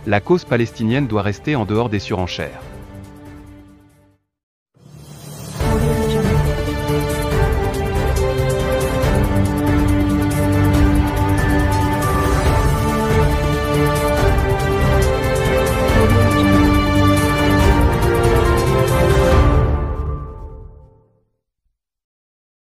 La cause palestinienne doit rester en dehors des surenchères.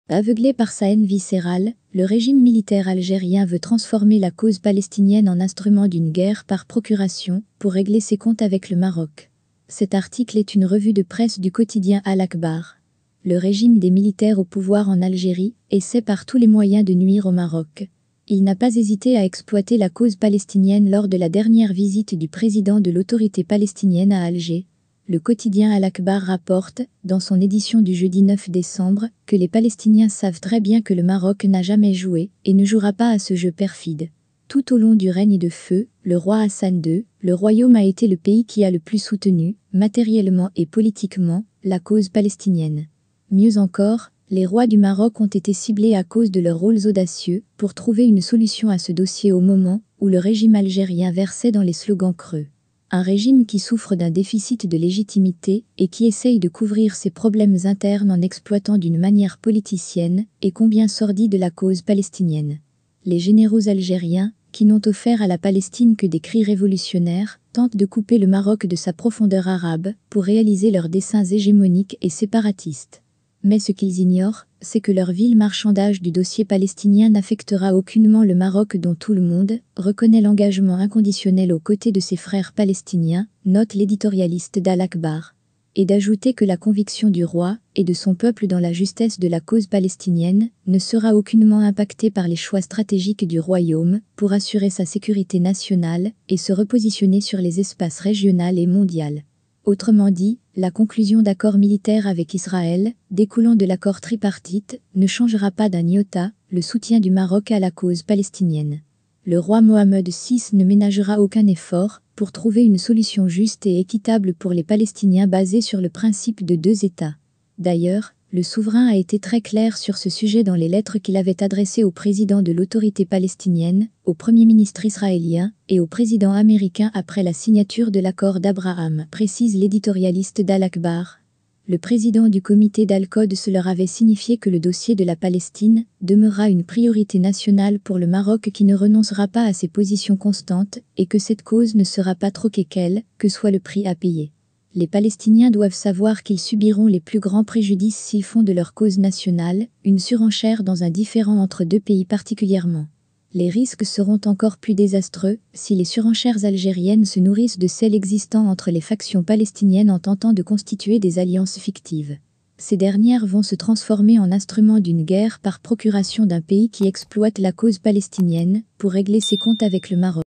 Aveuglé par sa haine viscérale, le régime militaire algérien veut transformer la cause palestinienne en instrument d'une guerre par procuration pour régler ses comptes avec le Maroc. Cet article est une revue de presse du quotidien Al-Akhbar. Le régime des militaires au pouvoir en Algérie essaie par tous les moyens de nuire au Maroc. Il n'a pas hésité à exploiter la cause palestinienne lors de la dernière visite du président de l'autorité palestinienne à Alger. Le quotidien Al-Akhbar rapporte, dans son édition du jeudi 9 décembre, que les Palestiniens savent très bien que le Maroc n'a jamais joué et ne jouera pas à ce jeu perfide. Tout au long du règne de feu, le roi Hassan II, le royaume a été le pays qui a le plus soutenu, matériellement et politiquement, la cause palestinienne. Mieux encore, les rois du Maroc ont été ciblés à cause de leurs rôles audacieux pour trouver une solution à ce dossier au moment où le régime algérien versait dans les slogans creux. Un régime qui souffre d'un déficit de légitimité et qui essaye de couvrir ses problèmes internes en exploitant d'une manière politicienne et combien sordide la cause palestinienne. Les généraux algériens, qui n'ont offert à la Palestine que des cris révolutionnaires, tentent de couper le Maroc de sa profondeur arabe pour réaliser leurs desseins hégémoniques et séparatistes. Mais ce qu'ils ignorent, c'est que leur vil marchandage du dossier palestinien n'affectera aucunement le Maroc dont tout le monde reconnaît l'engagement inconditionnel aux côtés de ses frères palestiniens, note l'éditorialiste d'Al-Akhbar. Et d'ajouter que la conviction du roi et de son peuple dans la justesse de la cause palestinienne ne sera aucunement impactée par les choix stratégiques du royaume pour assurer sa sécurité nationale et se repositionner sur les espaces régional et mondial. Autrement dit, la conclusion d'accords militaires avec Israël, découlant de l'accord tripartite, ne changera pas d'un iota le soutien du Maroc à la cause palestinienne. Le roi Mohammed VI ne ménagera aucun effort pour trouver une solution juste et équitable pour les Palestiniens basée sur le principe de deux États. D'ailleurs, le souverain a été très clair sur ce sujet dans les lettres qu'il avait adressées au président de l'autorité palestinienne, au premier ministre israélien et au président américain après la signature de l'accord d'Abraham, précise l'éditorialiste d'Al-Akhbar. Le président du comité d'Al-Quds se leur avait signifié que le dossier de la Palestine demeurera une priorité nationale pour le Maroc qui ne renoncera pas à ses positions constantes et que cette cause ne sera pas troquée quel que soit le prix à payer. Les Palestiniens doivent savoir qu'ils subiront les plus grands préjudices s'ils font de leur cause nationale une surenchère dans un différend entre deux pays particulièrement. Les risques seront encore plus désastreux si les surenchères algériennes se nourrissent de celles existant entre les factions palestiniennes en tentant de constituer des alliances fictives. Ces dernières vont se transformer en instruments d'une guerre par procuration d'un pays qui exploite la cause palestinienne pour régler ses comptes avec le Maroc.